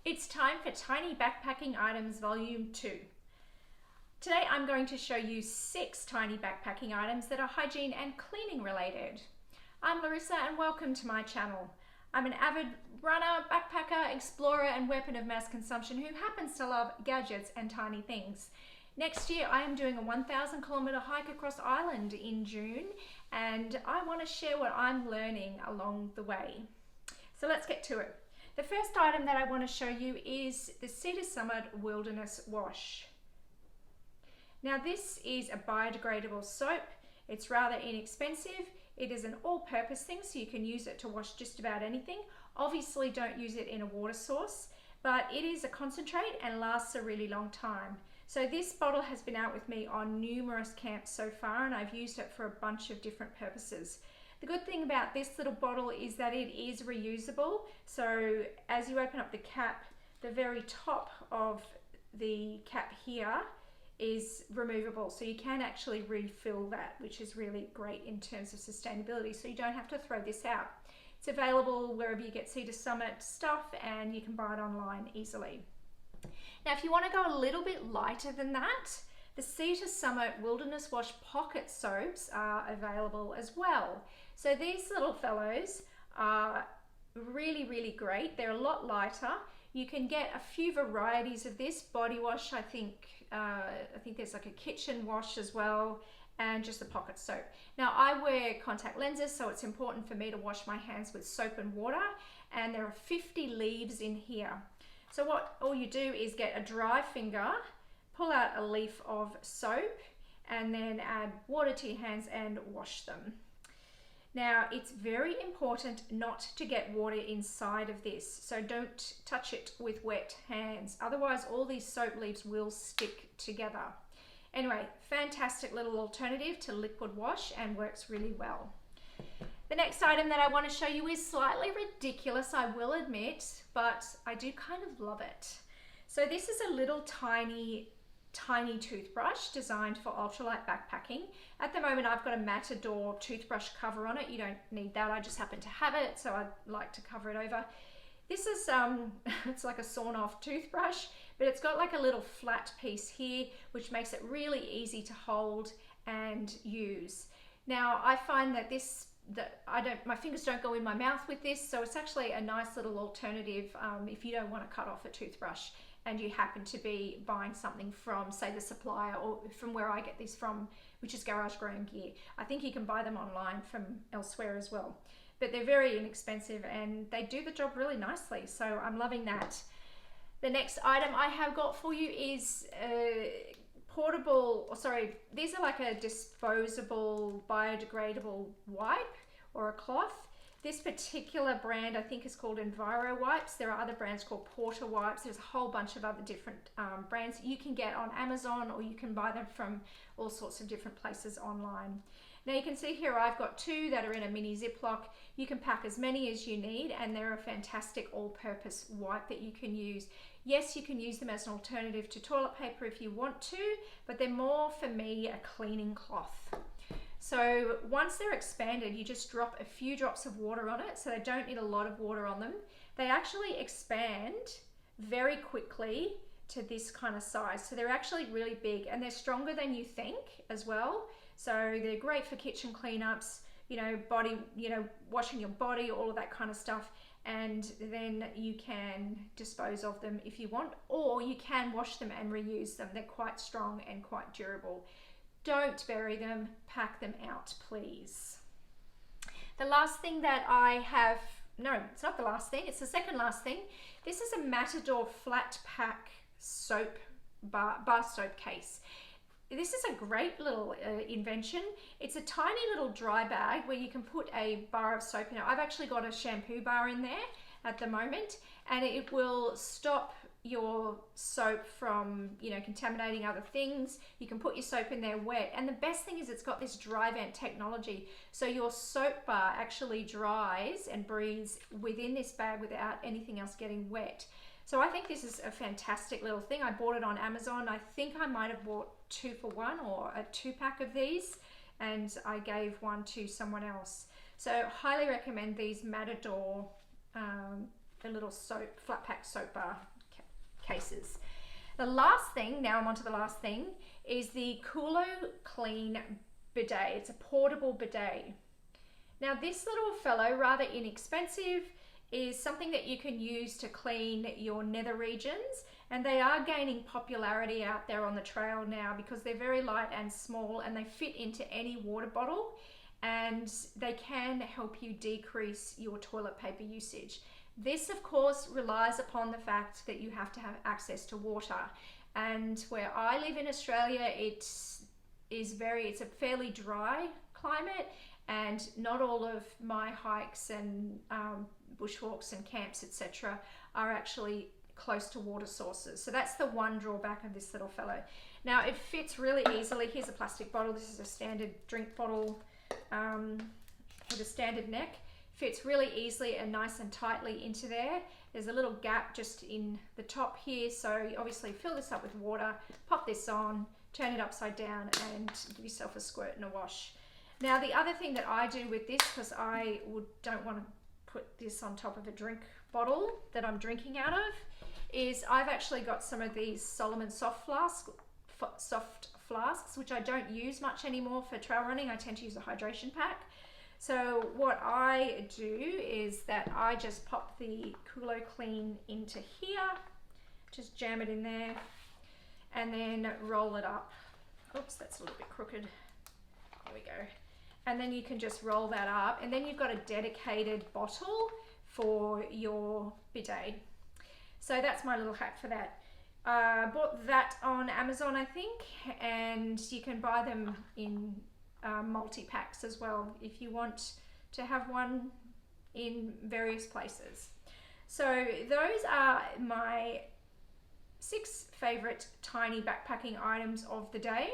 It's time for Tiny Backpacking Items Volume 2. Today I'm going to show you 6 tiny backpacking items that are hygiene and cleaning related. I'm Larissa and welcome to my channel. I'm an avid runner, backpacker, explorer and weapon of mass consumption who happens to love gadgets and tiny things. Next year I am doing a 1,000 kilometre hike across Ireland in June, and I want to share what I'm learning along the way. So let's get to it. The first item that I want to show you is the Cedar Summit Wilderness Wash. Now this is a biodegradable soap. It's rather inexpensive. It is an all-purpose thing, so you can use it to wash just about anything. Obviously don't use it in a water source, but it is a concentrate and lasts a really long time. So this bottle has been out with me on numerous camps so far, and I've used it for a bunch of different purposes. The good thing about this little bottle is that it is reusable. So as you open up the cap, the very top of the cap here is removable. So you can actually refill that, which is really great in terms of sustainability. So you don't have to throw this out. It's available wherever you get Cedar Summit stuff, and you can buy it online easily. Now, if you want to go a little bit lighter than that, the Cedar Summit Wilderness Wash Pocket Soaps are available as well. So these little fellows are really great. They're a lot lighter. You can get a few varieties of this. Body wash, I think there's like a kitchen wash as well, and just a pocket soap. Now I wear contact lenses, so it's important for me to wash my hands with soap and water, and there are 50 leaves in here. So what all you do is get a dry finger, pull out a leaf of soap, and then add water to your hands and wash them. Now, it's very important not to get water inside of this, so don't touch it with wet hands. Otherwise, all these soap leaves will stick together. Anyway, fantastic little alternative to liquid wash and works really well. The next item that I want to show you is slightly ridiculous, I will admit, but I do kind of love it. So this is a little tiny toothbrush designed for ultralight backpacking. At the moment I've got a Matador toothbrush cover on it. You don't need that, I just happen to have it, so I like to cover it over. This is it's like a sawn off toothbrush, but it's got like a little flat piece here which makes it really easy to hold and use. Now I find that my fingers don't go in my mouth with this, so it's actually a nice little alternative if you don't want to cut off a toothbrush and you happen to be buying something from, say, the supplier, or from where I get these from, which is Garage Grown Gear. I think you can buy them online from elsewhere as well. But they're very inexpensive and they do the job really nicely, so I'm loving that. The next item I have got for you is these are like a disposable, biodegradable wipe or a cloth. This particular brand I think is called Wipes. There are other brands called Portawipes. There's a whole bunch of other different brands you can get on Amazon, or you can buy them from all sorts of different places online. Now you can see here I've got 2 that are in a mini Ziploc. You can pack as many as you need, and they're a fantastic all-purpose wipe that you can use. Yes, you can use them as an alternative to toilet paper if you want to, but they're more, for me, a cleaning cloth. So once they're expanded, you just drop a few drops of water on it, so they don't need a lot of water on them. They actually expand very quickly to this kind of size. So they're actually really big, and they're stronger than you think as well. So they're great for kitchen cleanups, washing your body, all of that kind of stuff. And then you can dispose of them if you want, or you can wash them and reuse them. They're quite strong and quite durable. Don't bury them, pack them out, please. The last thing that I have, no, it's not the last thing, it's the second last thing. This is a Matador flatpak soap bar soap case. This is a great little invention. It's a tiny little dry bag where you can put a bar of soap in it. I've actually got a shampoo bar in there at the moment, and it will stop your soap from contaminating other things. You can put your soap in there wet, and the best thing is it's got this dry vent technology, so your soap bar actually dries and breathes within this bag without anything else getting wet. So I think this is a fantastic little thing. I bought it on Amazon. I think I might have bought 2 for 1 or a 2-pack of these, and I gave one to someone else. So highly recommend these Matador the little soap, flatpak soap bar cases. The last thing, now I'm on to the last thing, is the Cull Clean bidet. It's a portable bidet. Now this little fellow, rather inexpensive, is something that you can use to clean your nether regions, and they are gaining popularity out there on the trail now because they're very light and small and they fit into any water bottle, and they can help you decrease your toilet paper usage. This of course relies upon the fact that you have to have access to water, and where I live in Australia it's a fairly dry climate, and not all of my hikes and bushwalks and camps etc. are actually close to water sources. So that's the one drawback of this little fellow. Now it fits really easily. Here's a plastic bottle. This is a standard drink bottle with a standard neck. Fits really easily and nice and tightly into there. There's a little gap just in the top here, so you obviously fill this up with water, pop this on, turn it upside down and give yourself a squirt and a wash. Now the other thing that I do with this, because I don't want to put this on top of a drink bottle that I'm drinking out of, is I've actually got some of these Solomon soft flasks, which I don't use much anymore for trail running. I tend to use a hydration pack. So what I do is that I just pop the Cull Clean into here, just jam it in there, and then roll it up. Oops, that's a little bit crooked. There we go. And then you can just roll that up, and then you've got a dedicated bottle for your bidet. So that's my little hack for that. Bought that on Amazon, I think, and you can buy them in multi-packs as well if you want to have one in various places. So those are my 6 favorite tiny backpacking items of the day.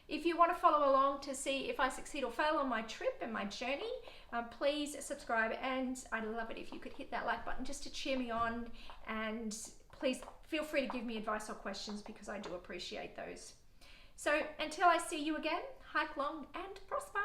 If you want to follow along to see if I succeed or fail on my trip and my journey, please subscribe, and I'd love it if you could hit that like button just to cheer me on, and please feel free to give me advice or questions because I do appreciate those. So until I see you again, hike long and prosper.